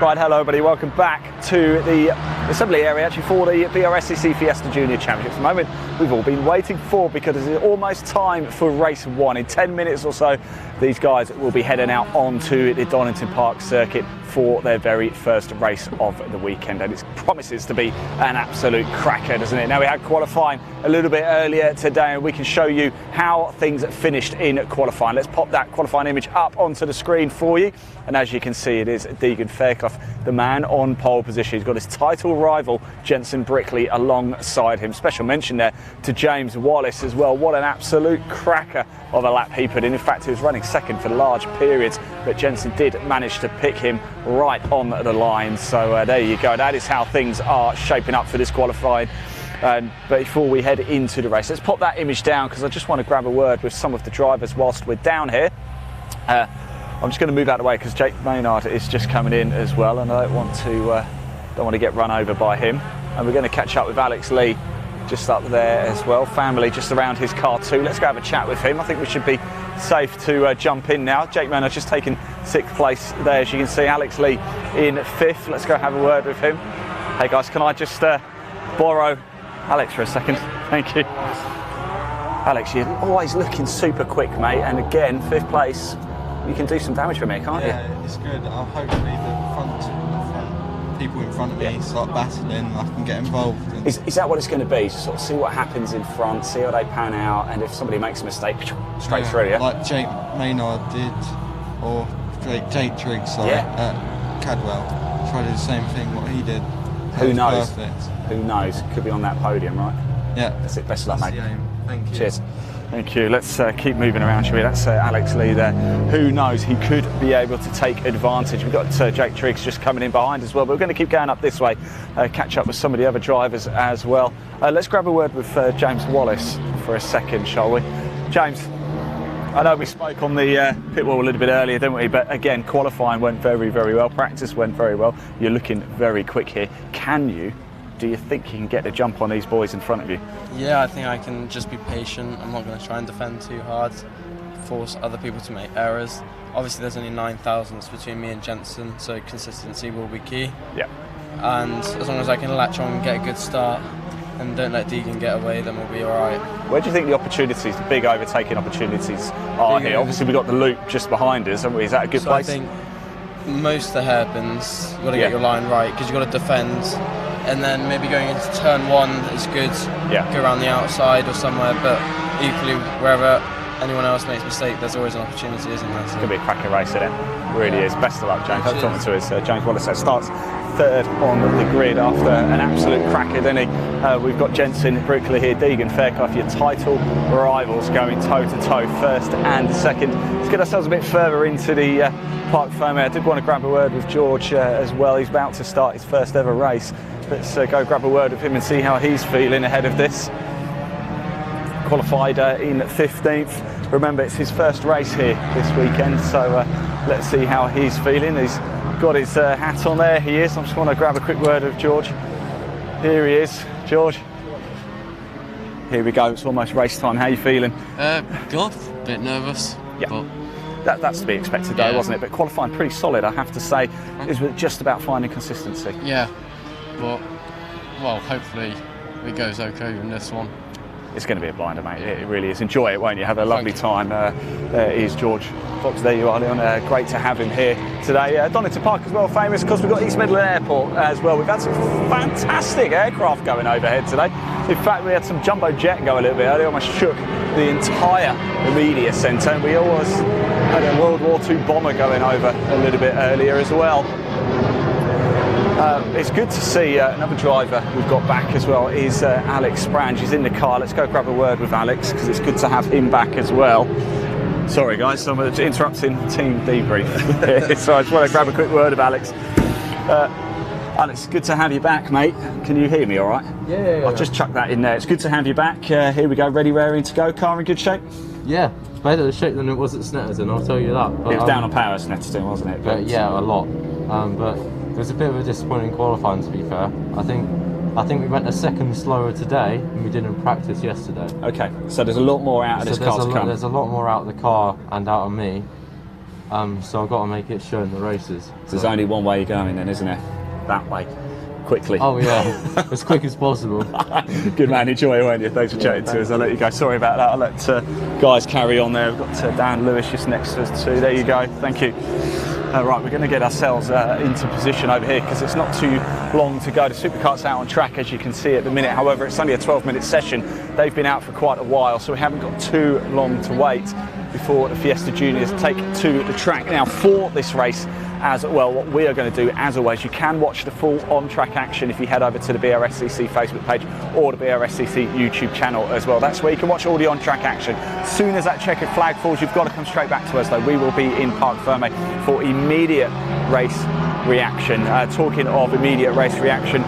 Right, hello everybody, welcome back to the assembly area actually for the BRSCC Fiesta Junior Championships. The moment we've all been waiting for, because it's almost time for race one. In 10 minutes or so, these guys will be heading out onto the Donington Park circuit for their very first race of the weekend, and it promises to be an absolute cracker, doesn't it? Now, we had qualifying a little bit earlier today, and we can show you how things finished in qualifying. Let's pop that qualifying image up onto the screen for you, and as you can see, it is Deegan Fairclough, the man on pole position. He's got his title rival Jensen Brickley alongside him. Special mention there to James Wallace as well. What an absolute cracker of a lap he put in. In fact, he was running second for large periods, but Jensen did manage to pick him right on the line. So there you go. That is how things are shaping up for this qualifying. But before we head into the race, let's pop that image down, because I just want to grab a word with some of the drivers whilst we're down here. I'm just going to move out of the way because Jake Maynard is just coming in as well, and I don't want to get run over by him. And we're going to catch up with Alex Lee just up there as well. Family just around his car too. Let's go have a chat with him. I think we should be safe to jump in now. Jake Maynard just taken 6th place there, as you can see. Alex Lee in 5th. Let's go have a word with him. Hey guys, can I just borrow Alex for a second? Thank you. Alex, you're always looking super quick, mate, and again, 5th place. You can do some damage for me, can't you? Yeah, it's good. Hopefully the front people in front of me start battling, I can get involved. Is that what it's going to be? Sort of see what happens in front, see how they pan out, and if somebody makes a mistake, straight through, yeah? Like Jake Maynard did, or Jake Triggs at Cadwell. Try to do the same thing what he did. Who knows? Perfect. Who knows? Could be on that podium, right? Yeah. That's it. Best of luck, mate. Thank you. Cheers. Thank you. Let's keep moving around, shall we? That's Alex Lee there. Who knows? He could be able to take advantage. We've got Jake Triggs just coming in behind as well, but we're going to keep going up this way, catch up with some of the other drivers as well. Let's grab a word with James Wallace for a second, shall we? James, I know we spoke on the pit wall a little bit earlier, didn't we? But again, qualifying went very, very well. Practice went very well. You're looking very quick here. Do you think you can get a jump on these boys in front of you? Yeah, I think I can just be patient. I'm not going to try and defend too hard, force other people to make errors. Obviously, there's only 9 thousandths between me and Jensen, so consistency will be key. Yeah. And as long as I can latch on and get a good start and don't let Deegan get away, then we'll be all right. Where do you think the opportunities, the big overtaking opportunities are here? Obviously, we've got the loop just behind us, haven't we? Is that a good place? I think most of the hairpins, you've got to get your line right, because you've got to defend. And then maybe going into turn 1 is good. Yeah. Go around the outside or somewhere, but equally wherever anyone else makes a mistake, there's always an opportunity, isn't there? It's going to be a cracking race, isn't it? It really is. Best of luck, James. I'm talking to us. James Wallace starts 3rd on the grid after an absolute cracker, didn't he? We've got Jensen Brickley here, Deegan Fairclough, your title rivals going toe-to-toe, 1st and 2nd. Let's get ourselves a bit further into the park foam. I did want to grab a word with George as well. He's about to start his first ever race. Let's go grab a word with him and see how he's feeling ahead of this. Qualified in 15th. Remember, it's his first race here this weekend, so let's see how he's feeling. He's got his hat on there. He is. I just want to grab a quick word with George. Here he is. George. Here we go. It's almost race time. How are you feeling? Good. Bit nervous. Yeah. But that's to be expected, though, wasn't it? But qualifying pretty solid, I have to say. Is just about finding consistency. Yeah. But, well, hopefully it goes okay in this one. It's going to be a blinder, mate. It really is. Enjoy it, won't you? Have a lovely time. There is George Fox. There you are, Leon. Great to have him here today. Donington Park as well, famous because we've got East Midland Airport as well. We've had some fantastic aircraft going overhead today. In fact, we had some jumbo jet go a little bit earlier. Almost shook the entire media centre. And we almost had a World War II bomber going over a little bit earlier as well. It's good to see another driver we've got back as well is Alex Sprange. He's in the car. Let's go grab a word with Alex, because it's good to have him back as well. Sorry guys, I'm interrupting team debrief. So I just want to grab a quick word of Alex. Alex, good to have you back, mate. Can you hear me all right? Yeah. I'll just chuck that in there. It's good to have you back. Here we go, ready, raring to go. Car in good shape? Yeah, it's better shape than it was at Snetterton, I'll tell you that. But, it was down on power at Snetterton, wasn't it? But yeah, a lot. But it was a bit of a disappointing qualifying, to be fair. I think we went a second slower today than we did in practice yesterday. Okay, so there's a lot more out of this car to come. There's a lot more out of the car and out of me. so I've got to make it show in the races. There's only one way you're going then, isn't there? That way. Quickly. Oh yeah, as quick as possible. Good man, enjoy it, won't you? Thanks for chatting to us. I'll let you go. Sorry about that. I'll let guys carry on there. We've got Dan Lewis just next to us too. There you go. Thank you. Right, we're going to get ourselves into position over here because it's not too long to go. The supercar's out on track, as you can see at the minute. However, it's only a 12-minute session. They've been out for quite a while, so we haven't got too long to wait before the Fiesta Juniors take to the track. Now, for this race as well, what we are going to do, as always, you can watch the full on-track action if you head over to the BRSCC Facebook page or the BRSCC YouTube channel as well. That's where you can watch all the on-track action. As soon as that checkered flag falls, you've got to come straight back to us, though. We will be in Parc Ferme for immediate race reaction. Talking of immediate race reaction,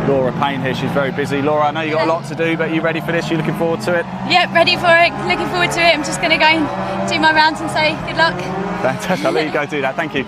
Laura Payne here, she's very busy. Laura, I know you've got a lot to do, but are you ready for this? You looking forward to it? Yep, ready for it, looking forward to it. I'm just going to go and do my rounds and say good luck. Fantastic, I'll let you go do that, thank you.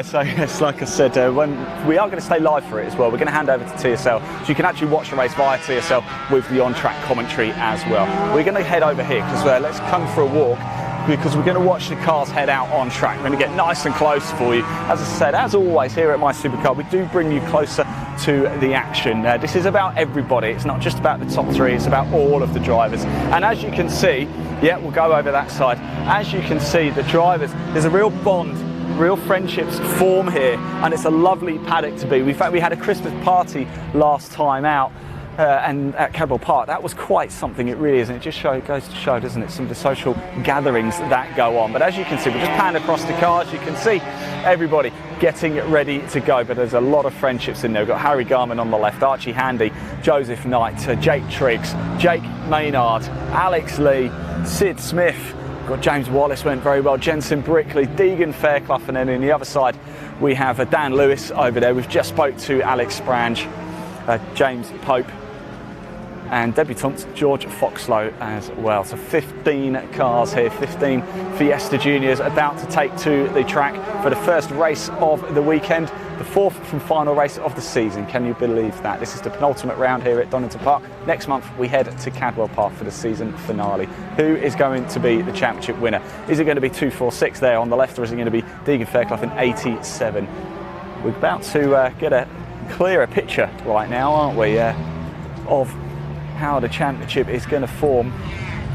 So yes, like I said, when we are going to stay live for it as well. We're going to hand over to TSL, so you can actually watch the race via TSL with the on-track commentary as well. We're going to head over here, because let's come for a walk, because we're going to watch the cars head out on track. We're going to get nice and close for you. As I said, as always, here at My Supercar, we do bring you closer to the action. This is about everybody. It's not just about the top three, it's about all of the drivers. And as you can see, yeah, we'll go over that side. As you can see, the drivers, there's a real bond, real friendships form here, and it's a lovely paddock to be. In fact, we had a Christmas party last time out, and at Cadwell Park. That was quite something, it really is, and it just goes to show, doesn't it, some of the social gatherings that go on. But as you can see, we just panned across the cars, you can see everybody getting ready to go, but there's a lot of friendships in there. We've got Harry Garman on the left, Archie Handy, Joseph Knight, Jake Triggs, Jake Maynard, Alex Lee, Sid Smith, we've got James Wallace, went very well, Jensen Brickley, Deegan Fairclough, and then on the other side we have Dan Lewis over there. We've just spoke to Alex Sprange, James Pope, and debutant George Foxlow as well. So 15 cars here, 15 Fiesta Juniors about to take to the track for the first race of the weekend, the fourth and final race of the season. Can you believe that? This is the penultimate round here at Donington Park. Next month we head to Cadwell Park for the season finale. Who is going to be the championship winner? Is it going to be 246 there on the left, or is it going to be Deegan Fairclough in 87? We're about to get a clearer picture right now, aren't we, of how the championship is going to form.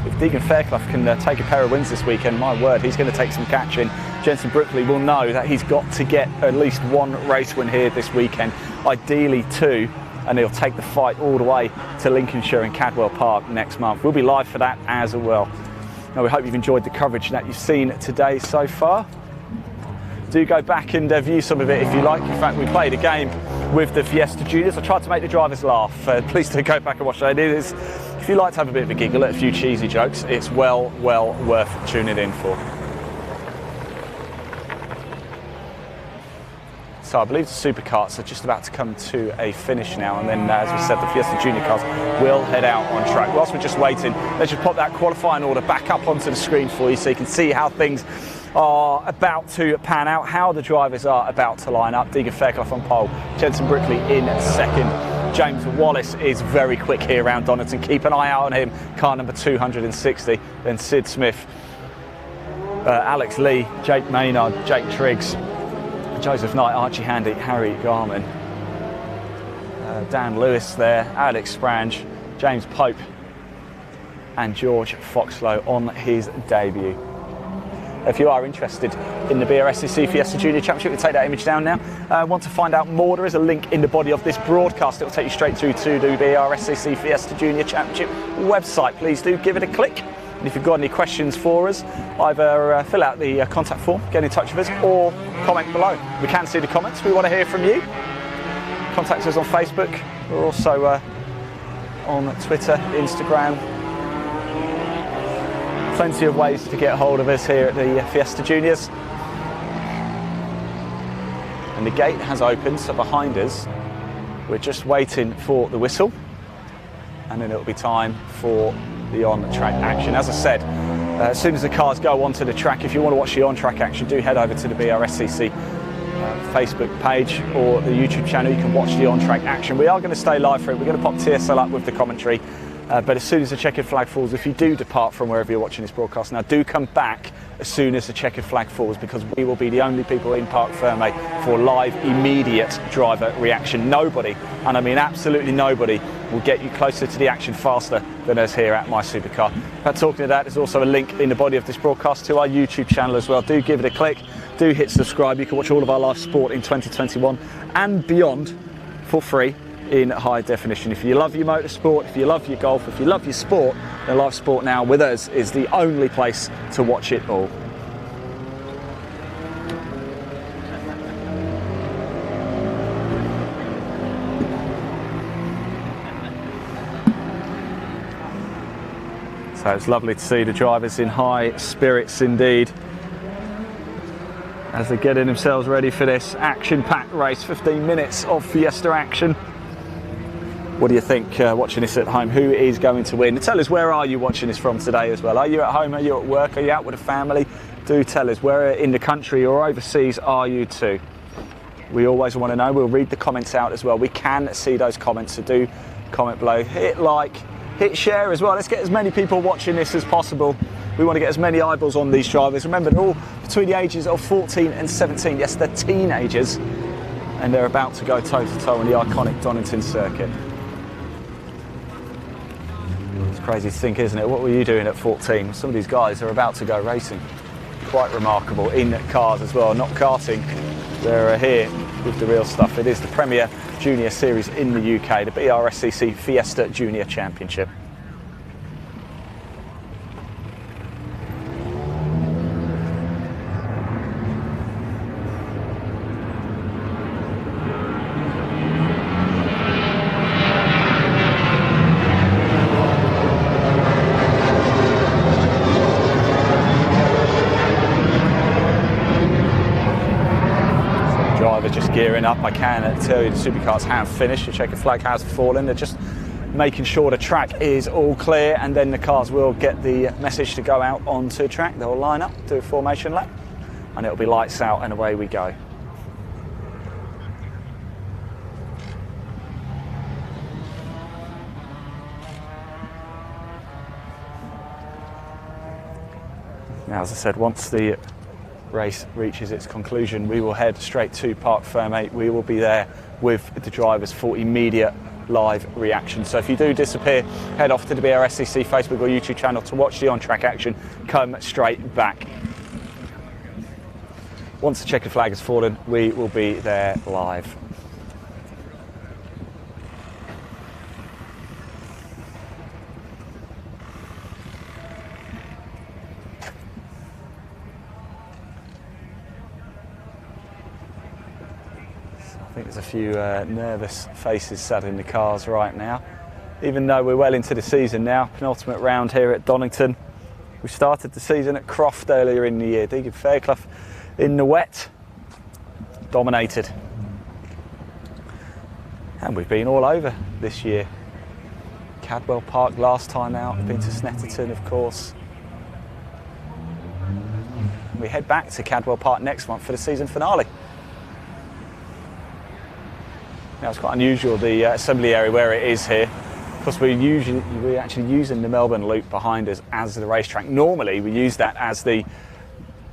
If Deegan Fairclough can take a pair of wins this weekend, my word, he's going to take some catching. Jensen Brickley will know that he's got to get at least one race win here this weekend, ideally two, and he'll take the fight all the way to Lincolnshire and Cadwell Park next month. We'll be live for that as well. Now, we hope you've enjoyed the coverage that you've seen today so far. Do go back and view some of it if you like. In fact, we played a game with the Fiesta Juniors. I tried to make the drivers laugh. Please do go back and watch that. It is, if you like to have a bit of a giggle at a few cheesy jokes, it's well worth tuning in for. So I believe the supercars are just about to come to a finish now, and then as we said, the Fiesta Junior cars will head out on track. Whilst we're just waiting, let's just pop that qualifying order back up onto the screen for you so you can see how things are about to pan out, how the drivers are about to line up. Deegan Fairclough on pole, Jensen Brickley in second. James Wallace is very quick here around Donington. Keep an eye out on him, car number 260. Then Sid Smith, Alex Lee, Jake Maynard, Jake Triggs, Joseph Knight, Archie Handy, Harry Garman, Dan Lewis there, Alex Sprange, James Pope, and George Foxlow on his debut. If you are interested in the BRSCC Fiesta Junior Championship, we'll take that image down now. Want to find out more, there is a link in the body of this broadcast. It will take you straight through to the BRSCC Fiesta Junior Championship website. Please do give it a click. And if you've got any questions for us, either fill out the contact form, get in touch with us, or comment below. We can see the comments. We want to hear from you. Contact us on Facebook. We're also on Twitter, Instagram. Plenty of ways to get hold of us here at the Fiesta Juniors. And the gate has opened, so behind us, we're just waiting for the whistle, and then it'll be time for the on-track action. As I said, as soon as the cars go onto the track, if you want to watch the on-track action, do head over to the BRSCC Facebook page or the YouTube channel. You can watch the on-track action. We are going to stay live for it. We're going to pop TSL up with the commentary. But as soon as the checkered flag falls, if you do depart from wherever you're watching this broadcast now, do come back as soon as the checkered flag falls, because we will be the only people in Parc Fermé for live, immediate driver reaction. Nobody, and I mean absolutely nobody, will get you closer to the action faster than us here at My Supercar. But talking of that, there's also a link in the body of this broadcast to our YouTube channel as well. Do give it a click, do hit subscribe. You can watch all of our live sport in 2021 and beyond for free in high definition. If you love your motorsport, if you love your golf, if you love your sport, then Live Sport Now with us is the only place to watch it all. So it's lovely to see the drivers in high spirits indeed, as they're getting themselves ready for this action-packed race. 15 minutes of Fiesta action. What do you think watching this at home? Who is going to win? Tell us, where are you watching this from today as well? Are you at home? Are you at work? Are you out with a family? Do tell us, where in the country or overseas are you too? We always want to know. We'll read the comments out as well. We can see those comments, so do comment below. Hit like, hit share as well. Let's get as many people watching this as possible. We want to get as many eyeballs on these drivers. Remember, they're all between the ages of 14 and 17. Yes, they're teenagers, and they're about to go toe-to-toe on the iconic Donington circuit. It's crazy to think, isn't it? What were you doing at 14? Some of these guys are about to go racing. Quite remarkable, in cars as well, not karting. They're here with the real stuff. It is the Premier Junior Series in the UK, the BRSCC Fiesta Junior Championship. Just gearing up. I can tell you the supercars have finished. The checkered flag has fallen. They're just making sure the track is all clear, and then the cars will get the message to go out onto track. They'll line up, do a formation lap, and it'll be lights out and away we go. Now, as I said, once the race reaches its conclusion, we will head straight to Parc Fermé. We will be there with the drivers for immediate live reaction. So if you do disappear, head off to the BRSCC Facebook or YouTube channel to watch the on-track action. Come straight back. Once the checkered flag has fallen, we will be there live. I think there's a few nervous faces sat in the cars right now, even though we're well into the season now. Penultimate round here at Donington. We started the season at Croft earlier in the year. Deegan Fairclough in the wet, dominated. And we've been all over this year. Cadwell Park last time out, been to Snetterton of course. We head back to Cadwell Park next month for the season finale. Now, it's quite unusual, the assembly area where it is here. Of course, we're actually using the Melbourne Loop behind us as the racetrack. Normally, we use that as the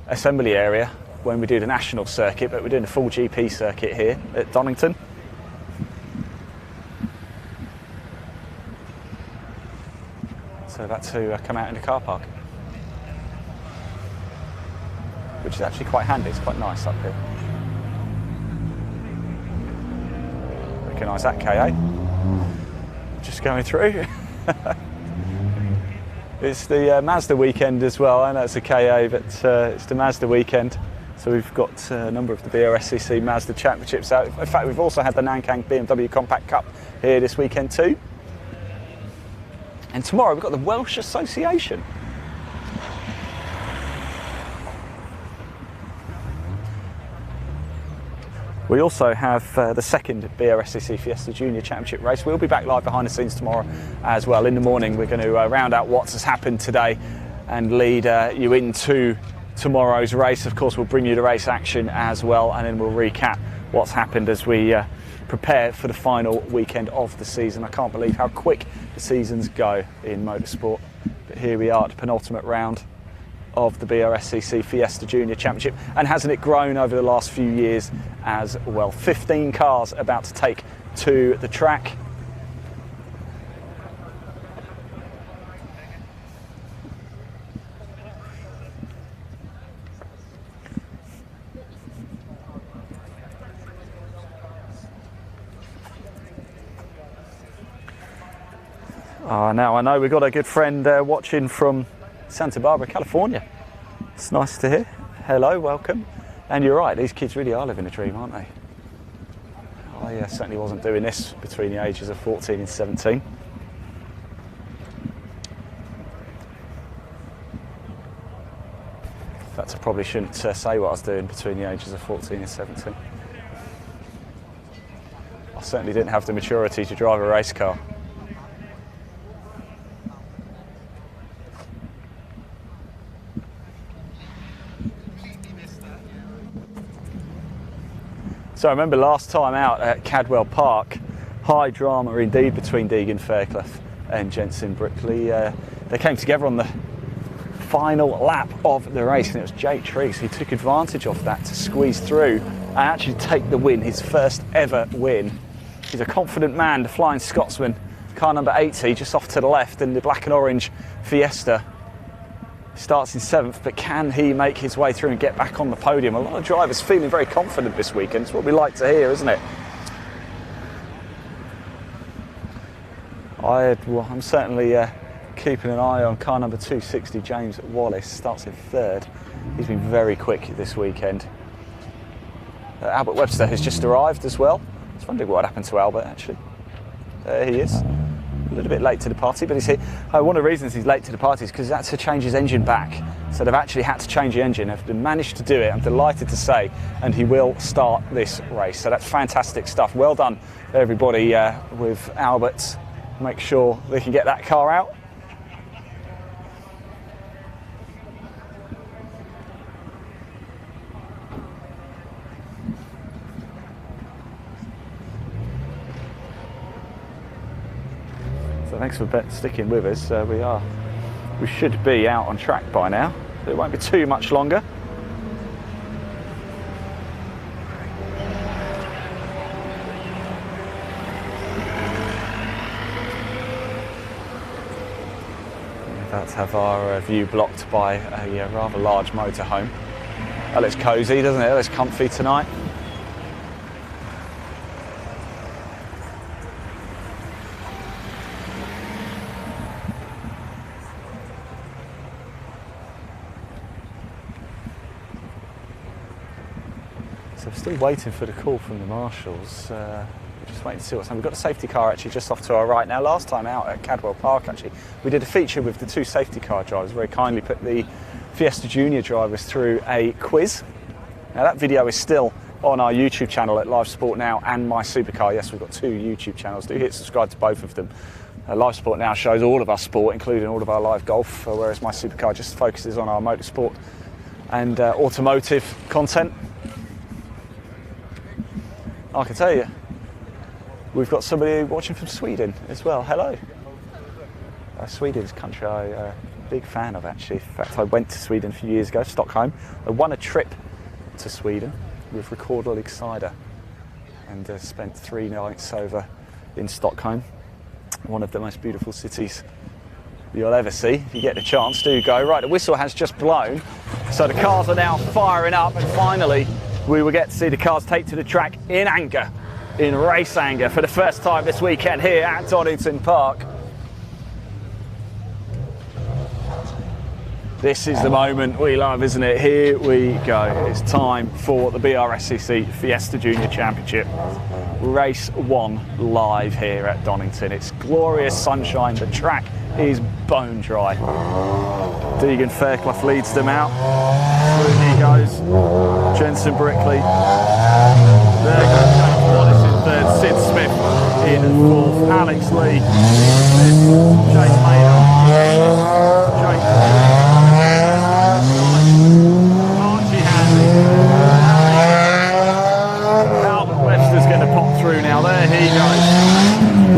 assembly area when we do the national circuit, but we're doing a full GP circuit here at Donington. So about to come out in the car park, which is actually quite handy. It's quite nice up here. Recognise that KA, just going through. It's the Mazda weekend as well. I know it's a KA, but it's the Mazda weekend. So we've got a number of the BRSCC Mazda championships out. In fact, we've also had the Nankang BMW Compact Cup here this weekend too. And tomorrow we've got the Welsh Association. We also have the second BRSCC Fiesta Junior Championship race. We'll be back live behind the scenes tomorrow as well. In the morning, we're going to round out what has happened today and lead you into tomorrow's race. Of course, we'll bring you the race action as well, and then we'll recap what's happened as we prepare for the final weekend of the season. I can't believe how quick the seasons go in motorsport. But here we are at the penultimate round of the BRSCC Fiesta Junior Championship, and hasn't it grown over the last few years as well. 15 cars about to take to the track. Now I know we've got a good friend watching from Santa Barbara, California. It's nice to hear. Hello, welcome. And you're right, these kids really are living a dream, aren't they? I certainly wasn't doing this between the ages of 14 and 17. In fact, I probably shouldn't say what I was doing between the ages of 14 and 17. I certainly didn't have the maturity to drive a race car. So I remember last time out at Cadwell Park, high drama indeed between Deegan Fairclough and Jensen Brickley. They came together on the final lap of the race, and it was Jake Triggs who took advantage of that to squeeze through and actually take the win, his first ever win. He's a confident man, the Flying Scotsman, car number 80, just off to the left in the black and orange Fiesta. Starts in 7th, but can he make his way through and get back on the podium? A lot of drivers feeling very confident this weekend. It's what we like to hear, isn't it? I'm certainly keeping an eye on car number 260, James Wallace. Starts in 3rd. He's been very quick this weekend. Albert Webster has just arrived as well. I was wondering what happened to Albert, actually. There he is. A little bit late to the party, but he's here. One of the reasons he's late to the party is because he's had to change his engine back. So they've actually had to change the engine. They've managed to do it, I'm delighted to say, and he will start this race. So that's fantastic stuff. Well done, everybody, with Albert. Make sure they can get that car out. So thanks for sticking with us. We should be out on track by now. It won't be too much longer. We're about to have our view blocked by a rather large motorhome. That looks cosy, doesn't it? That looks comfy tonight. So we're still waiting for the call from the marshals. We're just waiting to see what's happening. We've got a safety car actually just off to our right now. Last time out at Cadwell Park, actually, we did a feature with the 2 safety car drivers. Very kindly put the Fiesta Junior drivers through a quiz. Now that video is still on our YouTube channel at Live Sport Now and My Supercar. Yes, we've got 2 YouTube channels. Do hit subscribe to both of them. Live Sport Now shows all of our sport, including all of our live golf, whereas My Supercar just focuses on our motorsport and automotive content. I can tell you, we've got somebody watching from Sweden as well. Hello. Sweden is a country I'm a big fan of, actually. In fact, I went to Sweden a few years ago, Stockholm. I won a trip to Sweden with Rekorderlig Cider and spent 3 nights over in Stockholm, one of the most beautiful cities you'll ever see. If you get the chance, do go. Right, the whistle has just blown, so the cars are now firing up, and finally we will get to see the cars take to the track in anger, in race anger, for the first time this weekend here at Donington Park. This is the moment we love, isn't it? Here we go. It's time for the BRSCC Fiesta Junior Championship. Race 1 live here at Donington. It's glorious sunshine. The track is bone dry. Deegan Fairclough leads them out. Through he goes. Jensen Brickley. There goes James Wallace in 3rd. Sid Smith in 4th. Alex Lee. Jake Maynard. Jake. Albert Webster's going to pop through now. There he goes.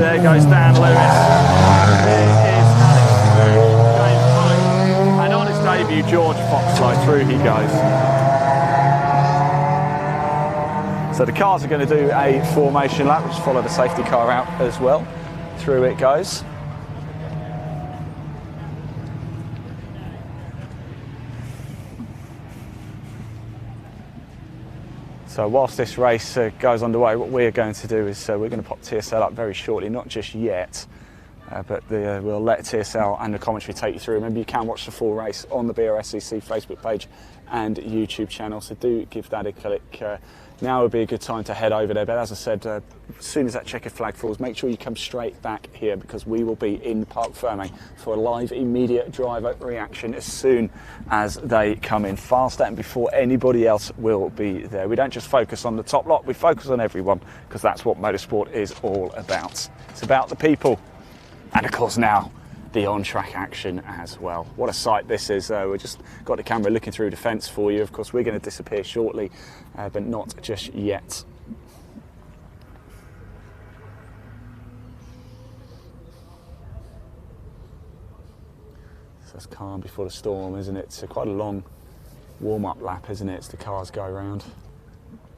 There goes Dan Lewis. Here is Alex James Poe. And on his debut, George Foxlow, through he goes. So the cars are going to do a formation lap, which follow the safety car out as well. Through it goes. So whilst this race goes underway, what we're going to do is we're going to pop TSL up very shortly, not just yet, but we'll let TSL and the commentary take you through. Remember, you can watch the full race on the BRSCC Facebook page and YouTube channel, so do give that a click. Now would be a good time to head over there, but as I said, as soon as that checkered flag falls, make sure you come straight back here, because we will be in Parc Ferme for a live immediate driver reaction as soon as they come in, faster and before anybody else will be there. We don't just focus on the top lot, we focus on everyone, because that's what motorsport is all about. It's about the people, and of course now the on-track action as well. What a sight this is. We've just got the camera looking through the fence for you. Of course, we're going to disappear shortly, but not just yet. So it's calm before the storm, isn't it? It's quite a long warm-up lap, isn't it? As the cars go around.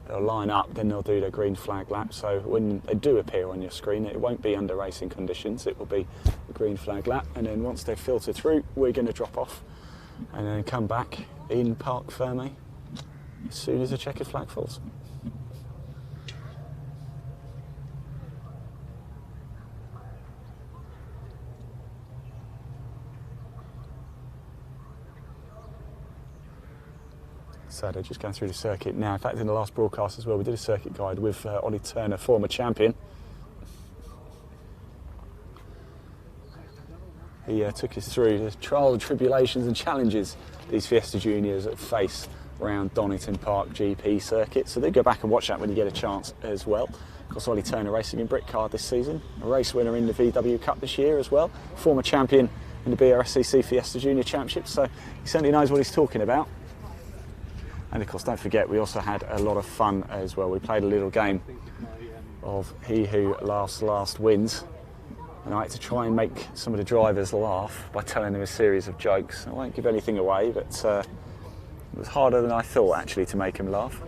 They'll line up, then they'll do their green flag lap. So when they do appear on your screen, it won't be under racing conditions. It will be a green flag lap. And then once they've filtered through, we're going to drop off and then come back in Parc Ferme as soon as the checkered flag falls. So they're just going through the circuit now. In fact, in the last broadcast as well, we did a circuit guide with Ollie Turner, former champion. He took us through the trials, tribulations and challenges these Fiesta Juniors face around Donington Park GP circuit. So do go back and watch that when you get a chance as well. Of course, Ollie Turner racing in Brickcard this season, a race winner in the VW Cup this year as well, former champion in the BRSCC Fiesta Junior Championship, so he certainly knows what he's talking about. And of course, don't forget, we also had a lot of fun as well. We played a little game of he who laughs last wins. And I had to try and make some of the drivers laugh by telling them a series of jokes. I won't give anything away, but it was harder than I thought actually to make them laugh.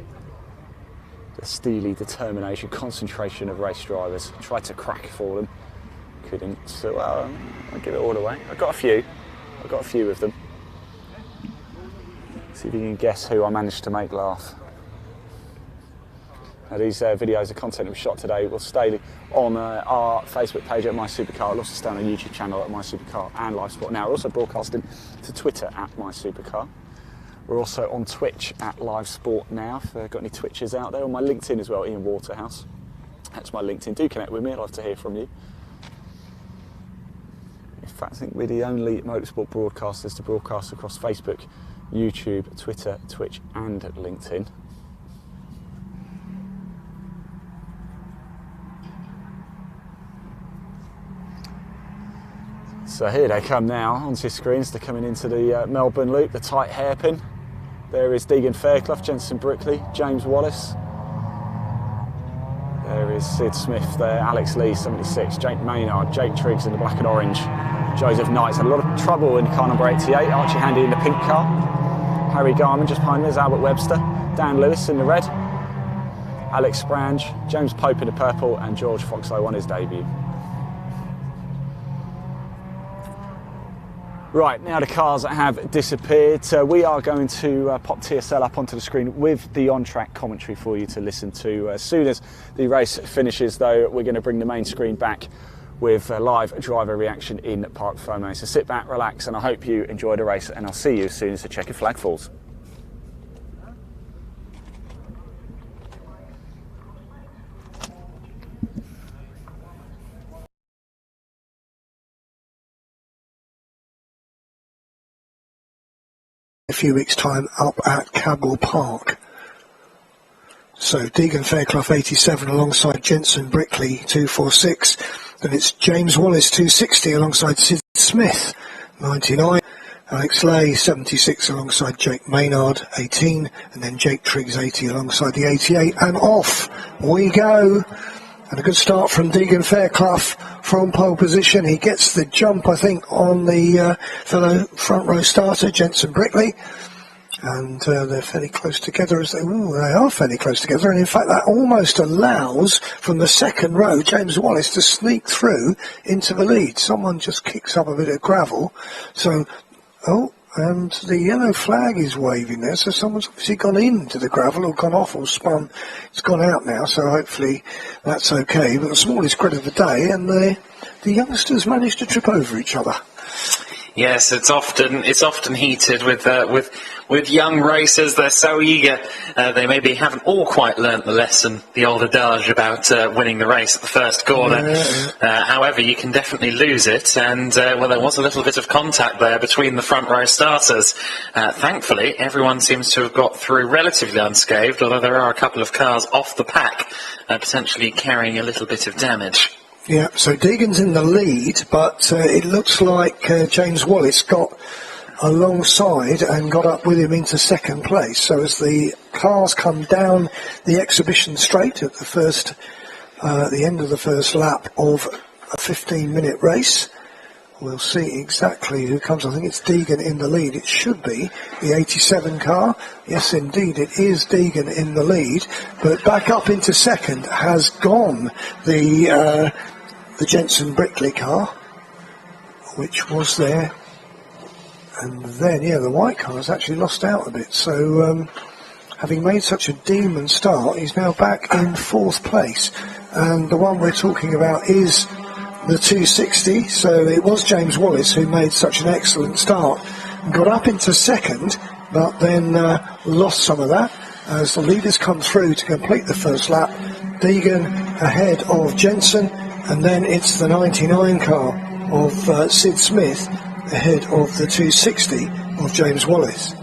The steely determination, concentration of race drivers. Tried to crack for them, couldn't. So I'll give it all away. I got a few of them. See if you can guess who I managed to make laugh. Now these videos, the content we shot today, will stay on our Facebook page at My Supercar. It'll also stay on our YouTube channel at My Supercar and Live Sport Now. We're also broadcasting to Twitter at My Supercar. We're also on Twitch at Live Sport Now. If you've got any Twitchers out there, on my LinkedIn as well, Ian Waterhouse. That's my LinkedIn. Do connect with me. I'd love to hear from you. In fact, I think we're the only motorsport broadcasters to broadcast across Facebook, YouTube, Twitter, Twitch and LinkedIn. So here they come now onto your screens. They're coming into the Melbourne Loop, the tight hairpin. There is Deegan Fairclough, Jensen Brickley, James Wallace. There is Sid Smith there, Alex Lee, 76, Jake Maynard, Jake Triggs in the black and orange. Joseph Knight's had a lot of trouble in car number 88, Archie Handy in the pink car. Harry Garman just behind there's Albert Webster, Dan Lewis in the red, Alex Sprange, James Pope in the purple and George Foxlow on his debut. Right, now the cars have disappeared. We are going to pop TSL up onto the screen with the on-track commentary for you to listen to. As soon as the race finishes though, we're going to bring the main screen back with a live driver reaction in Parc Ferme. So sit back, relax, and I hope you enjoy the race, and I'll see you as soon as the checkered flag falls. A few weeks' time up at Cadwell Park. So Deegan Fairclough 87 alongside Jensen Brickley 246. Then it's James Wallace 260 alongside Sid Smith 99. Alex Lay 76 alongside Jake Maynard 18. And then Jake Triggs 80 alongside the 88. And off we go. And a good start from Deegan Fairclough from pole position. He gets the jump, I think, on the fellow front row starter, Jensen Brickley. And they're fairly close together they are fairly close together, and in fact that almost allows from the second row James Wallace to sneak through into the lead. Someone just kicks up a bit of gravel, so and the yellow flag is waving there, so someone's obviously gone into the gravel or gone off or spun. It's gone out now, so hopefully that's okay. But the smallest credit of the day, and the youngsters managed to trip over each other. Yes, it's often heated with young racers. They're so eager. They maybe haven't all quite learnt the lesson, the old adage about winning the race at the first corner. However, you can definitely lose it, and there was a little bit of contact there between the front row starters. Thankfully, everyone seems to have got through relatively unscathed, although there are a couple of cars off the pack, potentially carrying a little bit of damage. Yeah, so Deegan's in the lead, but it looks like James Wallace got alongside and got up with him into second place. So as the cars come down the exhibition straight at the end of the first lap of a 15-minute race, we'll see exactly who comes. I think it's Deegan in the lead. It should be the 87 car. Yes, indeed, it is Deegan in the lead. But back up into second has gone the Jensen Brickley car, which was there. And then, the white car has actually lost out a bit. So, having made such a demon start, he's now back in fourth place. And the one we're talking about is the 260. So it was James Wallace who made such an excellent start and got up into second, but then lost some of that as the leaders come through to complete the first lap. Deegan ahead of Jensen, and then it's the 99 car of Sid Smith ahead of the 260 of James Wallace.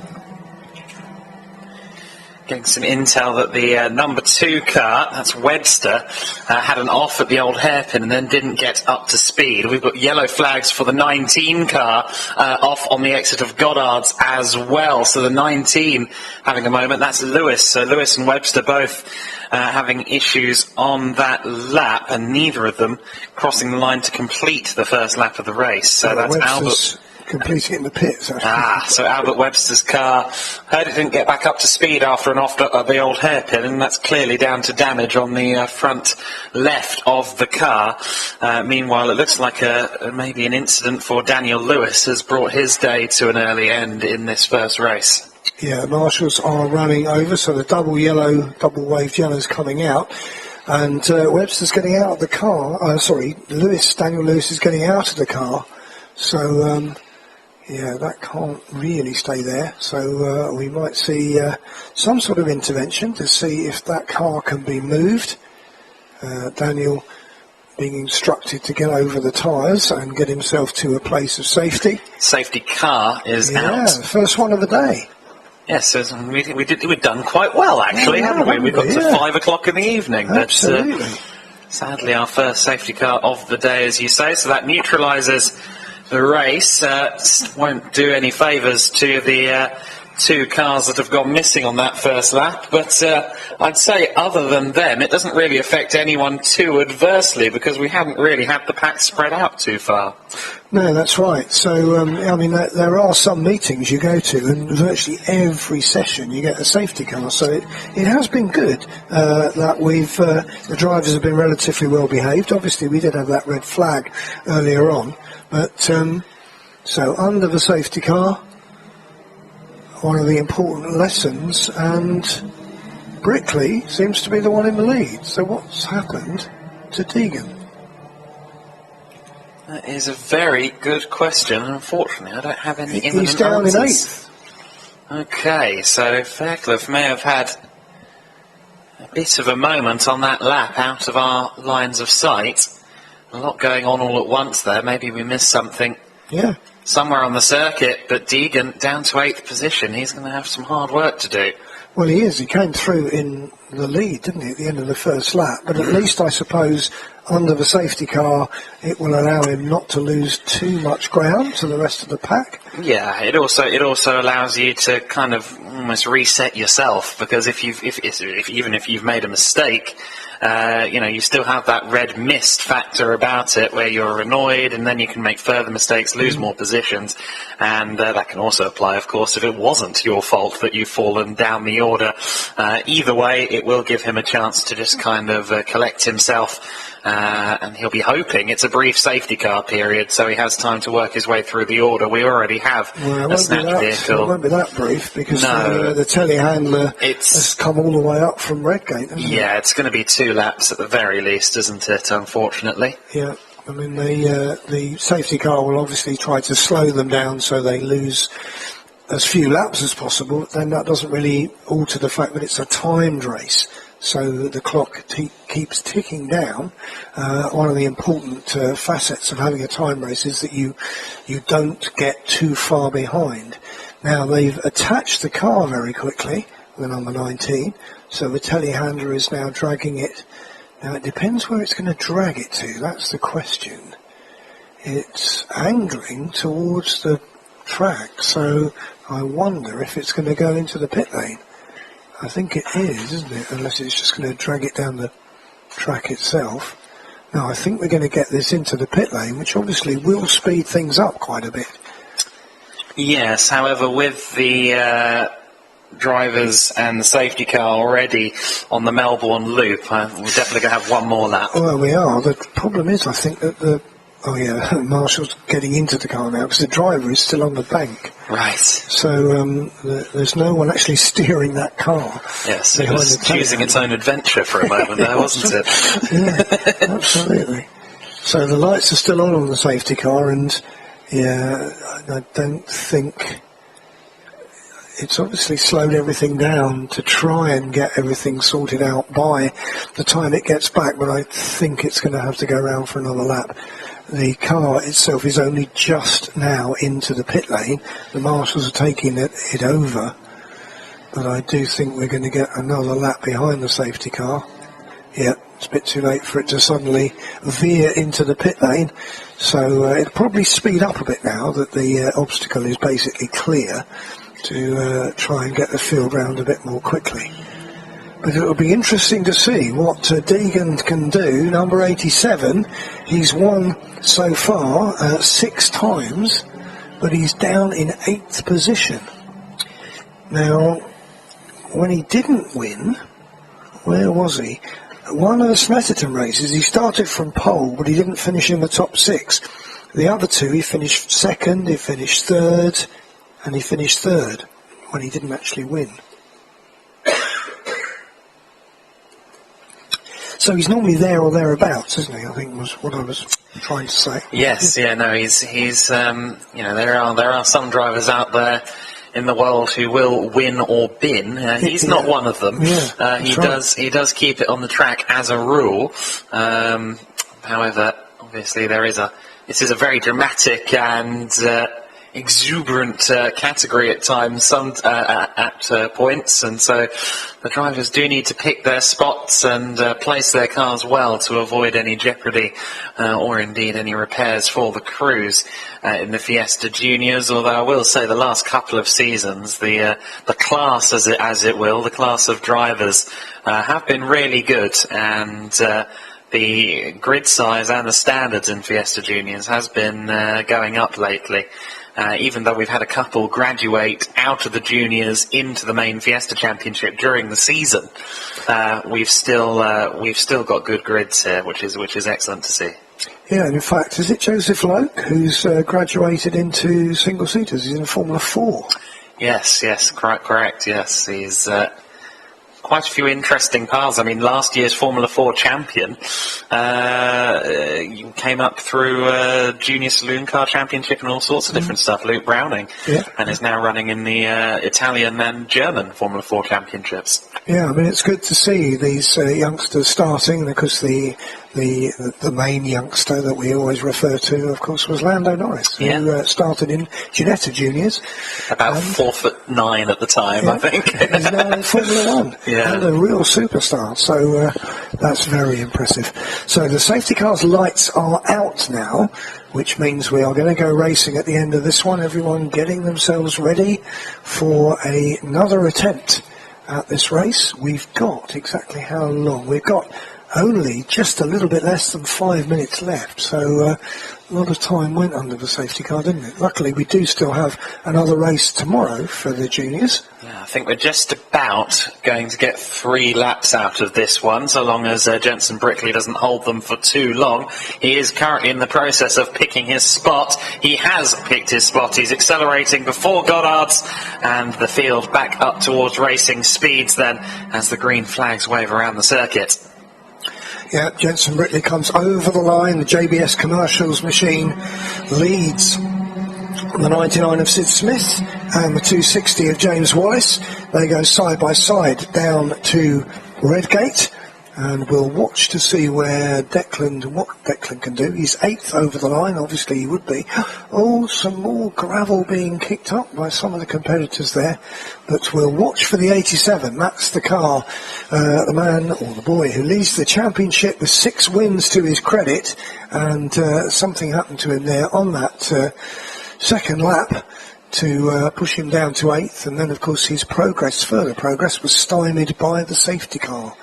Getting some intel that the number 2 car, that's Webster, had an off at the old hairpin and then didn't get up to speed. We've got yellow flags for the 19 car off on the exit of Goddard's as well. So the 19 having a moment, that's Lewis. So Lewis and Webster both having issues on that lap, and neither of them crossing the line to complete the first lap of the race. So that's Webster's completing it in the pits. So Albert Webster's car heard it didn't get back up to speed after an off at the old hairpin, and that's clearly down to damage on the front left of the car. Meanwhile, it looks like maybe an incident for Daniel Lewis has brought his day to an early end in this first race. Yeah, marshals are running over, so the double waved yellow's coming out, and Webster's getting out of the car. Daniel Lewis is getting out of the car, so that can't really stay there. So we might see some sort of intervention to see if that car can be moved. Daniel being instructed to get over the tyres and get himself to a place of safety. Safety car is out. Yeah, the first one of the day. Yes, we've done quite well, actually, haven't we? We've got to 5 o'clock in the evening. Absolutely. But, sadly, our first safety car of the day, as you say, so that neutralises the race. Won't do any favours to the 2 cars that have gone missing on that first lap, but I'd say other than them, it doesn't really affect anyone too adversely, because we haven't really had the pack spread out too far. No, that's right. So, there are some meetings you go to, and virtually every session you get a safety car. So it has been good that the drivers have been relatively well behaved. Obviously, we did have that red flag earlier on, but so under the safety car, one of the important lessons, and Brickley seems to be the one in the lead. So what's happened to Deegan? That is a very good question. Unfortunately, I don't have any imminent He's down answers. in 8th. Okay, so Fairclough may have had a bit of a moment on that lap out of our lines of sight. A lot going on all at once there. Maybe we missed something. Yeah. Somewhere on the circuit, but Deegan down to 8th position. He's going to have some hard work to do. Well, he is. He came through in the lead, didn't he, at the end of the first lap? But at least I suppose under the safety car it will allow him not to lose too much ground to the rest of the pack. Yeah, it also allows you to kind of almost reset yourself, because even if you've made a mistake, you still have that red mist factor about it, where you're annoyed, and then you can make further mistakes, lose more positions, and that can also apply, of course, if it wasn't your fault that you've fallen down the order. Either way, it will give him a chance to just kind of collect himself. And he'll be hoping it's a brief safety car period, so he has time to work his way through the order. We already have a snatch vehicle. It won't be that brief, because the telehandler has come all the way up from Redgate, hasn't it? Yeah, it's going to be 2 laps at the very least, isn't it, unfortunately? Yeah, I mean, the safety car will obviously try to slow them down so they lose as few laps as possible, but then that doesn't really alter the fact that it's a timed race. So the clock keeps ticking down. One of the important facets of having a time race is that you don't get too far behind. Now, they've attached the car very quickly, the number 19, so the telehandler is now dragging it. Now, it depends where it's going to drag it to. That's the question. It's angling towards the track, so I wonder if it's going to go into the pit lane. I think it is, isn't it? Unless it's just going to drag it down the track itself. Now, I think we're going to get this into the pit lane, which obviously will speed things up quite a bit. Yes, however, with the drivers and the safety car already on the Melbourne loop, we're definitely going to have one more lap. Well, we are. The problem is, I think that Marshall's getting into the car now, because the driver is still on the bank. Right. So there's no one actually steering that car. Yes, it was choosing its own adventure for a moment there, wasn't it? Yeah, absolutely. So the lights are still on the safety car, and I don't think... It's obviously slowed everything down to try and get everything sorted out by the time it gets back, but I think it's going to have to go around for another lap. The car itself is only just now into the pit lane. The marshals are taking it over, but I do think we're going to get another lap behind the safety car. Yeah, it's a bit too late for it to suddenly veer into the pit lane, so it'll probably speed up a bit now that the obstacle is basically clear, to try and get the field round a bit more quickly. But it'll be interesting to see what Deegan can do. Number 87, he's won so far 6 times, but he's down in 8th position. Now, when he didn't win, where was he? One of the Smetterton races, he started from pole, but he didn't finish in the top 6. The other 2, he finished 2nd, he finished 3rd, and he finished 3rd when he didn't actually win. So he's normally there or thereabouts, isn't he? I think was what I was trying to say. Yes, yeah, no, he's there are some drivers out there in the world who will win or bin. He's not one of them. Yeah, he does keep it on the track as a rule. However, obviously this is a very dramatic and exuberant category at times, at points, and so the drivers do need to pick their spots and place their cars well to avoid any jeopardy or indeed any repairs for the crews in the Fiesta Juniors. Although I will say the last couple of seasons, the class, the class of drivers have been really good, and the grid size and the standards in Fiesta Juniors has been going up lately. Even though we've had a couple graduate out of the juniors into the main Fiesta Championship during the season, we've still got good grids here, which is excellent to see. Yeah, and in fact, is it Joseph Loke who's graduated into single seaters? He's in Formula 4. Yes, correct. Yes, he's quite a few interesting paths. I mean, last year's Formula 4 champion came up through Junior Saloon Car Championship and all sorts of different stuff, Luke Browning, and is now running in the Italian and German Formula 4 championships. Yeah, I mean, it's good to see these youngsters starting, because the the main youngster that we always refer to, of course, was Lando Norris, who started in Ginetta Juniors. About 4'9" at the time, I think. He's now in Formula One, Yeah. and a real superstar, so that's very impressive. So the safety car's lights are out now, which means we are going to go racing at the end of this one. Everyone getting themselves ready for another attempt at this race. We've got exactly how long? We've got only just a little bit less than 5 minutes left, so a lot of time went under the safety car, didn't it? Luckily, we do still have another race tomorrow for the juniors. Yeah, I think we're just about going to get 3 laps out of this one, so long as Jensen Brickley doesn't hold them for too long. He is currently in the process of picking his spot. He has picked his spot. He's accelerating before Goddard's, and the field back up towards racing speeds then as the green flags wave around the circuit. Yeah, Jensen Brickley comes over the line. The JBS Commercials machine leads the 99 of Sid Smith and the 260 of James Wallace. They go side by side down to Redgate, and we'll watch to see what Declan can do. He's 8th over the line, obviously he would be. Oh, some more gravel being kicked up by some of the competitors there, but we'll watch for the 87. That's the car, the man or the boy who leads the championship with 6 wins to his credit, and something happened to him there on that second lap to push him down to 8th, and then of course his further progress was stymied by the safety car.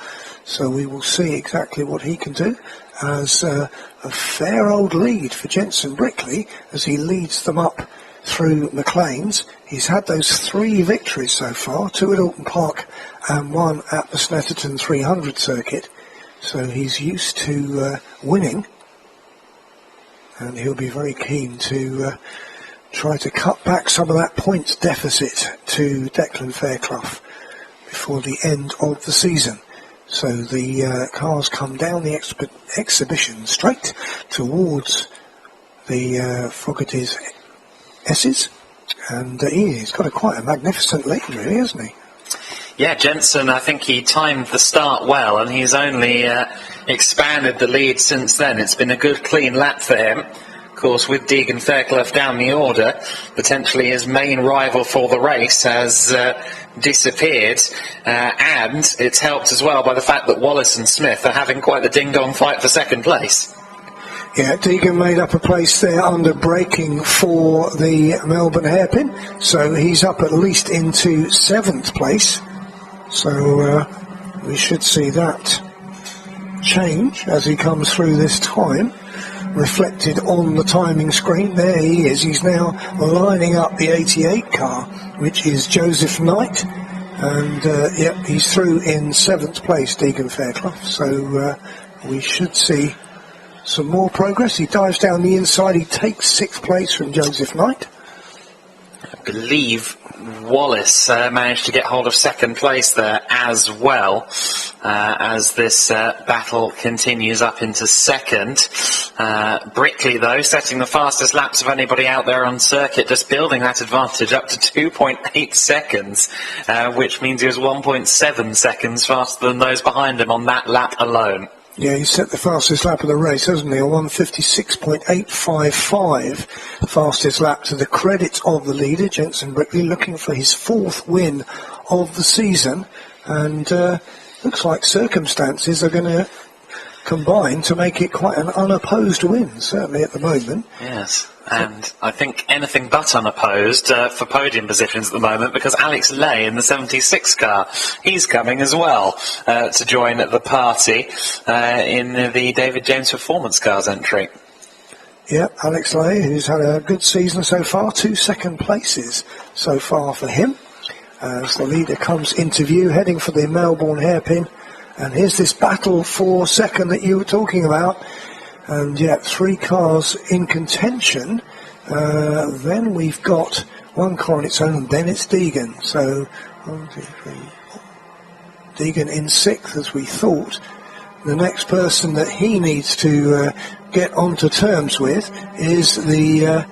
So we will see exactly what he can do, as a fair old lead for Jensen Brickley as he leads them up through McLean's. He's had those 3 victories so far, 2 at Alton Park and 1 at the Snetterton 300 circuit. So he's used to winning, and he'll be very keen to try to cut back some of that points deficit to Declan Fairclough before the end of the season. So the cars come down the exhibition straight towards the Fogarty's S's, and he's got quite a magnificent lead, really, hasn't he? Yeah, Jensen, I think he timed the start well, and he's only expanded the lead since then. It's been a good, clean lap for him. Of course, with Deegan Fairclough down the order, potentially his main rival for the race has disappeared, and it's helped as well by the fact that Wallace and Smith are having quite the ding-dong fight for second place. Yeah, Deegan made up a place there under braking for the Melbourne hairpin, so he's up at least into 7th place. So we should see that change as he comes through this time, reflected on the timing screen. There he is. He's now lining up the 88 car, which is Joseph Knight, and he's through in 7th place, Deegan Fairclough. So we should see some more progress. He dives down the inside. He takes 6th place from Joseph Knight. I believe Wallace managed to get hold of second place there as well, as this battle continues up into second. Brickley, though, setting the fastest laps of anybody out there on circuit, just building that advantage up to 2.8 seconds, which means he was 1.7 seconds faster than those behind him on that lap alone. Yeah, he set the fastest lap of the race, hasn't he? A 1:56.855, fastest lap, to the credit of the leader, Jensen Brickley, looking for his 4th win of the season. And looks like circumstances are going to combine to make it quite an unopposed win, certainly at the moment. Yes, and I think anything but unopposed for podium positions at the moment, because Alex Lay in the 76 car, he's coming as well to join the party in the David James Performance Cars entry. Yeah, Alex Lay, who's had a good season so far, 2 second places so far for him, as the leader comes into view, heading for the Melbourne hairpin. And here's this battle for second that you were talking about. And yeah, 3 cars in contention. Then we've got 1 car on its own, and then it's Deegan. So 1, 2, 3. Deegan in 6th, as we thought. The next person that he needs to get onto terms with is the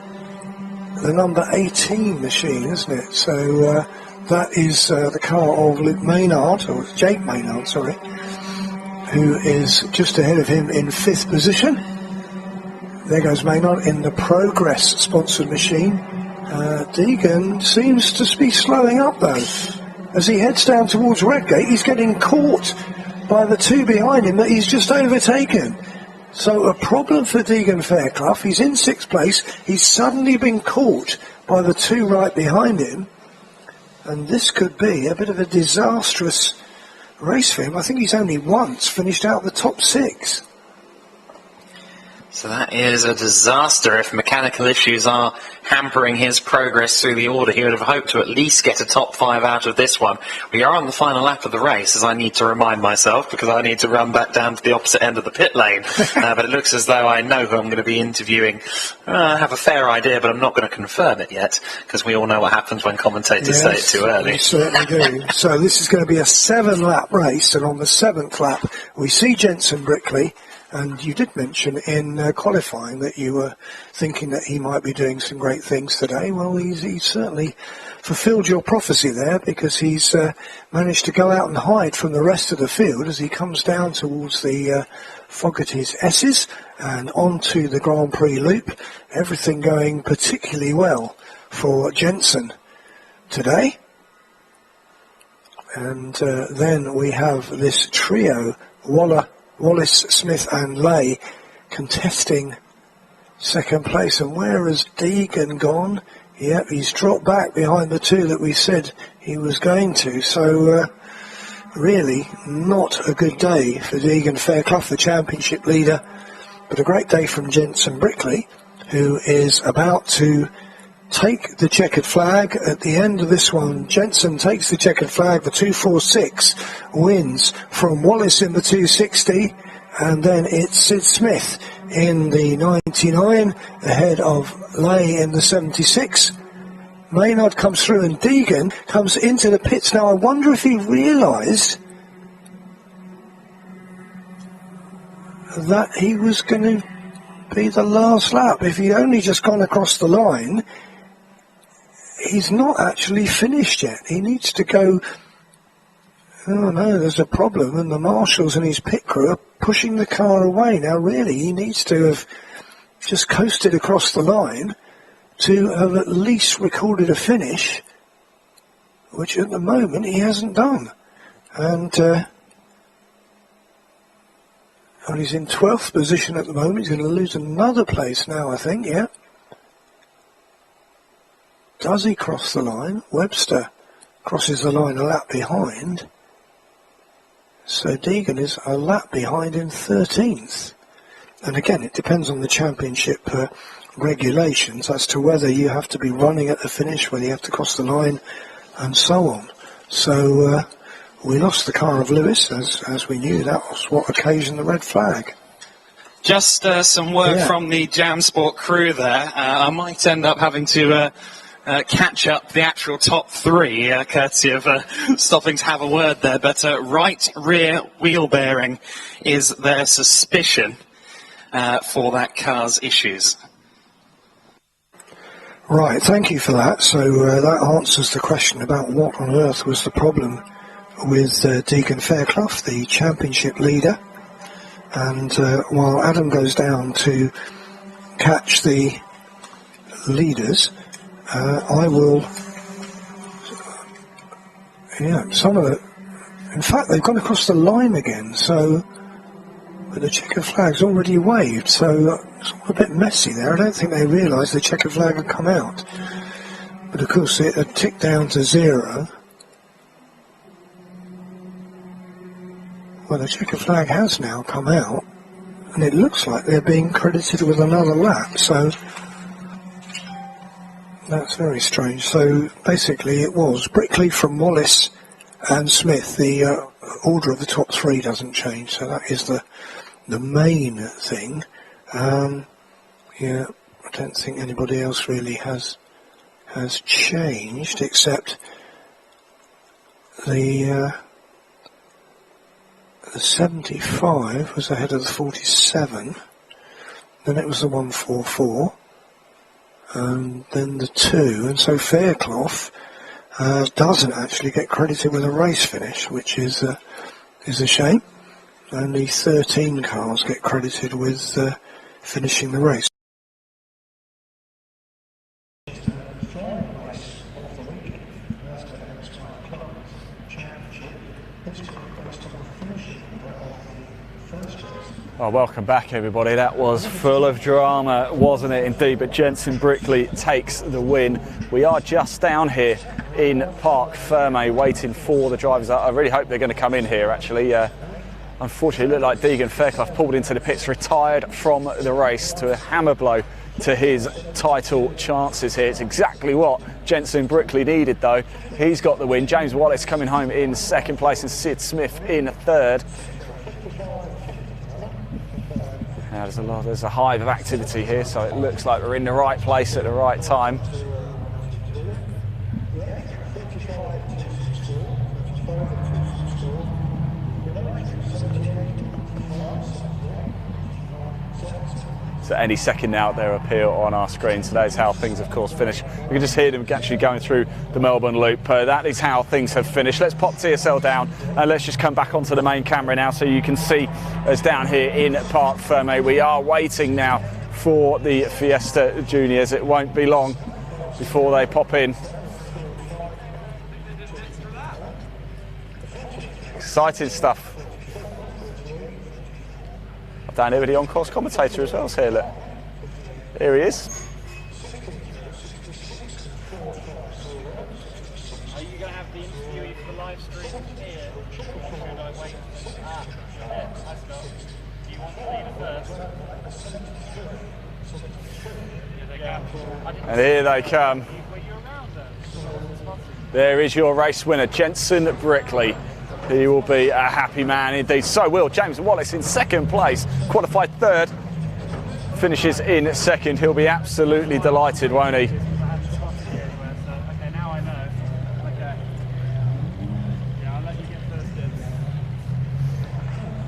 number 18 machine, isn't it? So that is the car of Luke Maynard, or Jake Maynard, sorry. who is just ahead of him in 5th position. There goes Maynard in the Progress sponsored machine. Deegan seems to be slowing up though. As he heads down towards Redgate, he's getting caught by the 2 behind him that he's just overtaken. So a problem for Deegan Fairclough. He's in 6th place. He's suddenly been caught by the 2 right behind him. And this could be a bit of a disastrous race for him. I think he's only once finished out the top 6. So that is a disaster if mechanical issues are hampering his progress through the order. He would have hoped to at least get a top 5 out of this one. We are on the final lap of the race, as I need to remind myself, because I need to run back down to the opposite end of the pit lane. But it looks as though I know who I'm going to be interviewing. I have a fair idea, but I'm not going to confirm it yet, because we all know what happens when commentators say it too early. We certainly do. So this is going to be a 7-lap race, and on the 7th lap we see Jensen Brickley. And you did mention in qualifying that you were thinking that he might be doing some great things today. Well, he's certainly fulfilled your prophecy there, because he's managed to go out and hide from the rest of the field as he comes down towards the Fogarty's S's and onto the Grand Prix loop. Everything going particularly well for Jensen today. And then we have this trio, Wallace, Smith and Lay contesting 2nd place. And where has Deegan gone? Yep, he's dropped back behind the 2 that we said he was going to. So really not a good day for Deegan Fairclough, the championship leader, but a great day from Jensen Brickley, who is about to take the checkered flag at the end of this one. Jensen takes the checkered flag. The 246 wins from Wallace in the 260, and then it's Sid Smith in the 99 ahead of Lay in the 76. Maynard comes through and Deegan comes into the pits. Now I wonder if he realised that he was going to be the last lap. If he'd only just gone across the line, he's not actually finished yet. He needs to go. Oh no, there's a problem, and the marshals and his pit crew are pushing the car away. Now really, he needs to have just coasted across the line to have at least recorded a finish, which at the moment he hasn't done. And well, he's in 12th position at the moment. He's going to lose another place now, I think, yeah. Does he cross the line? Webster crosses the line a lap behind. So Deegan is a lap behind in 13th. And again, it depends on the championship regulations as to whether you have to be running at the finish, whether you have to cross the line, and so on. So we lost the car of Lewis, as we knew. That was what occasioned the red flag. Just some word from the Jam Sport crew there. I might end up having to catch up the actual top 3, courtesy of stopping to have a word there. But right rear wheel bearing is their suspicion for that car's issues. Right, thank you for that. So that answers the question about what on earth was the problem with Deegan Fairclough, the championship leader. And while Adam goes down to catch the leaders, I will, some of the, in fact they've gone across the line again, so, but the checkered flag's already waved, so it's all a bit messy there. I don't think they realised the checkered flag had come out, but of course it had ticked down to 0. Well, the checkered flag has now come out, and it looks like they're being credited with another lap, so that's very strange. So basically it was Brickley from Wallace and Smith. The order of the top 3 doesn't change, so that is the main thing. I don't think anybody else really has changed, except the 75 was ahead of the 47, then it was the 144, and then the 2, and so Fairclough doesn't actually get credited with a race finish, which is a shame. Only 13 cars get credited with finishing the race. Well, welcome back everybody. That was full of drama, wasn't it indeed? But Jensen Brickley takes the win. We are just down here in Parc Ferme waiting for the drivers. I really hope they're going to come in here actually. Unfortunately, it looked like Deegan Fairclough pulled into the pits, retired from the race to a hammer blow to his title chances here. It's exactly what Jensen Brickley needed though. He's got the win. James Wallace coming home in second place and Sid Smith in third. Now there's a hive of activity here, so it looks like we're in the right place at the right time. So any second now they'll appear on our screen. So that is how things, of course, finish. We can just hear them actually going through the Melbourne loop. That is how things have finished. Let's pop TSL down and let's just come back onto the main camera now so you can see us down here in Parc Ferme. We are waiting now for the Fiesta Juniors. It won't be long before they pop in. Exciting stuff. Down here with the on-course commentator as well, so here, look. Here he is. Are you going to have the interview for the live stream here? Should I wait? That's not. Do you want to lead it first? Here they go. And here they come. There is your race winner, Jensen Brickley. He will be a happy man indeed. So will James Wallace in second place, qualified third, finishes in second. He'll be absolutely delighted, won't he? Okay, now I know. Okay. Yeah, I'll let you get first dibs.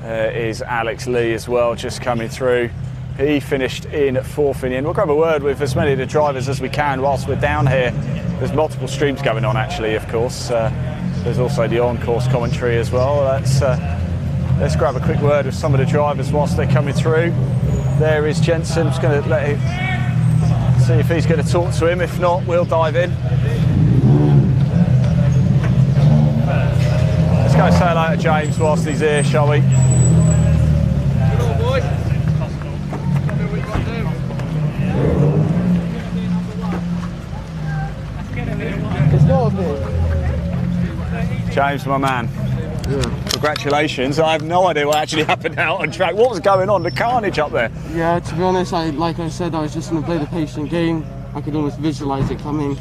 There is Alex Lee as well, just coming through. He finished in fourth in the end. We'll grab a word with as many of the drivers as we can whilst we're down here. There's multiple streams going on actually, of course. There's also the on-course commentary as well. Let's grab a quick word with some of the drivers whilst they're coming through. There is Jensen. Just going to let him see if he's going to talk to him. If not, we'll dive in. Let's go say hello to James whilst he's here, shall we? Good old boy. It's not a bit. James, my man. Yeah. Congratulations. I have no idea what actually happened out on track. What was going on? The carnage up there? Yeah, to be honest, like I said, I was just going to play the patient game. I could almost visualise it coming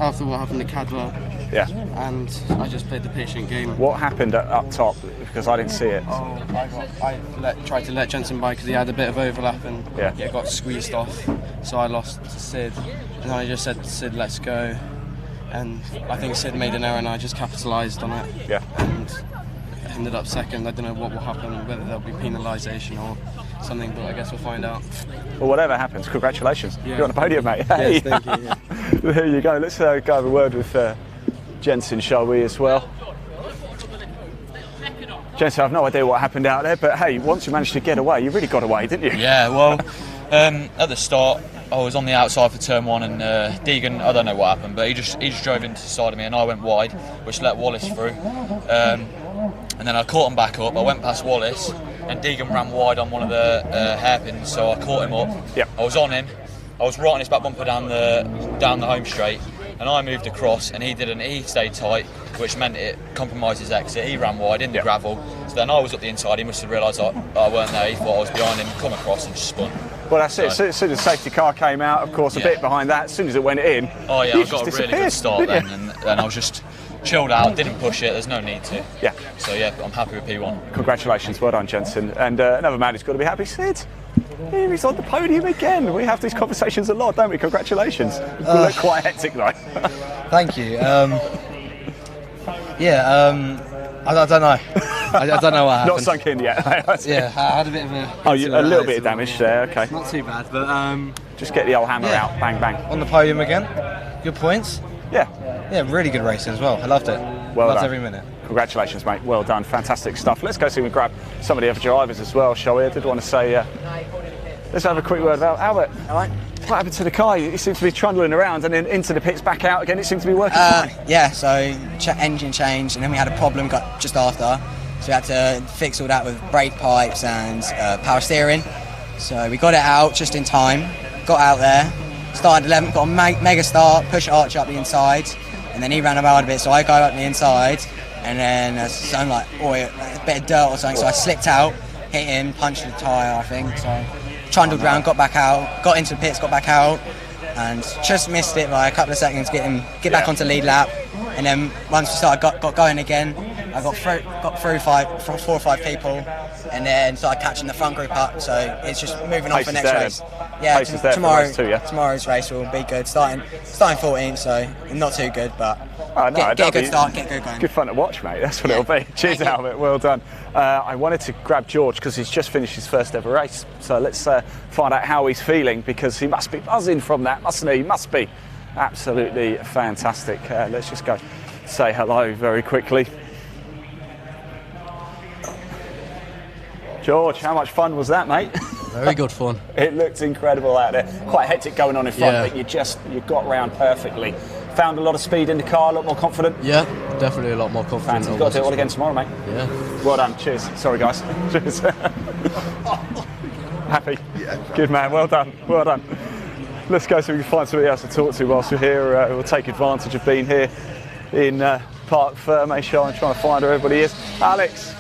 after what happened to Cadwell. Yeah. And I just played the patient game. What happened up top? Because I didn't see it. Oh, I tried to let Jensen by because he had a bit of overlap and yeah, got squeezed off. So I lost to Sid. And then I just said to Sid, let's go. And I think Sid made an error and I just capitalised on it. Yeah. And ended up second. I don't know what will happen, whether there'll be penalisation or something, but I guess we'll find out. Well, whatever happens, congratulations. Yeah. You're on the podium, mate. Hey. Yes, thank you. Yeah. There you go. Let's go have a word with Jensen, shall we, as well? Jensen, I've no idea what happened out there, but hey, once you managed to get away, you really got away, didn't you? Yeah, well, at the start, I was on the outside for turn one, and Deegan, I don't know what happened, but he just drove into the side of me, and I went wide, which let Wallace through. And then I caught him back up. I went past Wallace, and Deegan ran wide on one of the hairpins, so I caught him up. Yep. I was on him. I was right on his back bumper down the home straight, and I moved across, and he didn't. He stayed tight, which meant it compromised his exit. He ran wide in the gravel. So then I was up the inside. He must have realised I weren't there. He thought I was behind him, come across and just spun. Well, that's it. As soon as the safety car came out, of course, a bit behind that, as soon as it went in, oh yeah, I got a really good start then, and I was just chilled out, didn't push it, there's no need to. Yeah. So yeah, I'm happy with P1. Congratulations, well done, Jensen. And another man who's got to be happy, Sid. Here he's on the podium again. We have these conversations a lot, don't we? Congratulations. You look quite hectic though. Thank you. I don't know. I don't know what happened. Not sunk in yet. Yeah, I had a bit of a... a little bit of damage there, okay. Not too bad, but... just get the old hammer out, bang, bang. On the podium again, good points. Yeah. Yeah, really good racing as well. I loved it. Well loved done. every minute. Congratulations, mate. Well done. Fantastic stuff. Let's go see and grab some of the other drivers as well, shall we? I did want to say, let's have a quick word about Albert. All right. What happened to the car? You seem to be trundling around and then into the pits, back out again. It seemed to be working fine. Yeah, so engine change, and then we had a problem just after. So we had to fix all that with brake pipes and power steering. So we got it out just in time, got out there, started 11th, got a mega start, push Archie up the inside, and then he ran about a bit, so I go up the inside, and then something like, a bit of dirt or something, so I slipped out, hit him, punched the tyre, I think, so trundled round, got back out, got into the pits, got back out, and just missed it by a couple of seconds, get back onto lead lap, and then once we started got going again, I got through 4 or 5 people, and then started catching the front group up. So it's just moving on for next race. Yeah, tomorrow's race will be good. Starting 14th, so not too good, but get a good start, get good going. Good fun to watch, mate. That's what it'll be. Cheers, Albert. Well done. I wanted to grab George because he's just finished his first ever race. So let's find out how he's feeling, because he must be buzzing from that, mustn't he? He must be. Absolutely fantastic. Let's just go say hello very quickly. George, how much fun was that, mate? Very good fun. It looked incredible out there. Quite hectic going on in front, but you got round perfectly. Found a lot of speed in the car, a lot more confident. Yeah, definitely a lot more confident. You've got to do it all again tomorrow, mate. Yeah. Well done. Cheers. Sorry, guys. Cheers. Happy? Yeah. Good man. Well done. Well done. Let's go so we can find somebody else to talk to whilst we're here. We'll take advantage of being here in Parc Fermé show and trying to find where everybody is. Alex.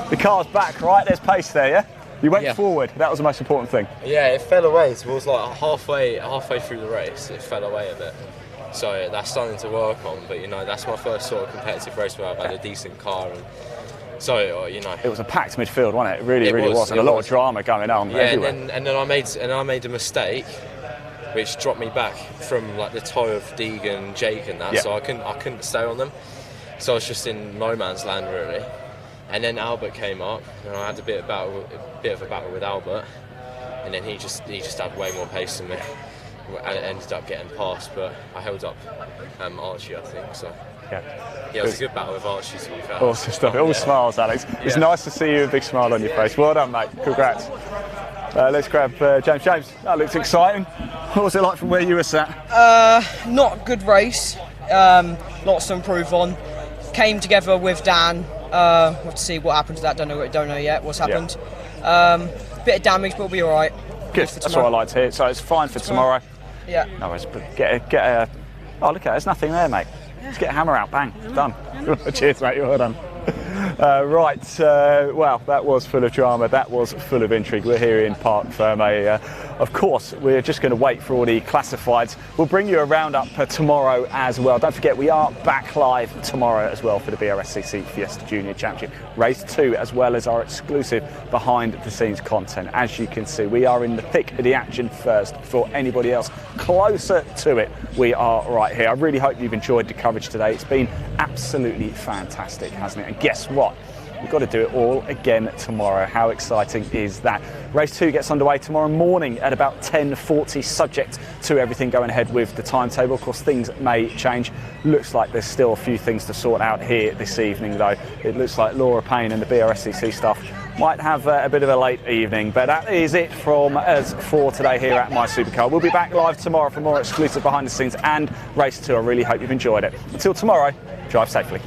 The car's back, right? There's pace there, yeah? You went forward. That was the most important thing. Yeah, it fell away towards like halfway through the race. It fell away a bit. So that's something to work on. But that's my first sort of competitive race where I've had a decent car. And so it was a packed midfield, wasn't it? It really was, and a lot of drama going on everywhere. and then I made a mistake, which dropped me back from like the toe of Deegan, Jake, and that. Yeah. So I couldn't stay on them. So I was just in no man's land really. And then Albert came up, and I had a bit of a battle with Albert, and then he just had way more pace than me, and it ended up getting past. But I held up Archie, I think. So it was a good battle with Archie, to be fair. Awesome stuff. All smiles, Alex. It's nice to see you with a big smile on your face. Well done, mate. Congrats. Let's grab James. James, that looks exciting. What was it like from where you were sat? Not a good race. Lots to improve on. Came together with Dan. We'll have to see what happened to that. Don't know yet what's happened. Bit of damage, but we'll be all right. Good. That's what I like to hear. So it's fine for tomorrow. Yeah. No worries. Get a. Oh, look at it. There's nothing there, mate. Just get a hammer out. Bang. Done. Cheers, mate. Well done. Well, that was full of drama. That was full of intrigue. We're here in Parc Fermé. Of course, we're just going to wait for all the classifieds. We'll bring you a roundup tomorrow as well. Don't forget, we are back live tomorrow as well for the BRSCC Fiesta Junior Championship Race 2, as well as our exclusive behind-the-scenes content. As you can see, we are in the thick of the action first. For anybody else closer to it, we are right here. I really hope you've enjoyed the coverage today. It's been absolutely fantastic, hasn't it? And guess what? We've got to do it all again tomorrow. How exciting is that? Race 2 gets underway tomorrow morning at about 10:40, subject to everything going ahead with the timetable. Of course, things may change. Looks like there's still a few things to sort out here this evening, though. It looks like Laura Payne and the BRSCC stuff might have a bit of a late evening. But that is it from us for today here at My Supercar. We'll be back live tomorrow for more exclusive behind the scenes and Race 2. I really hope you've enjoyed it. Until tomorrow, drive safely.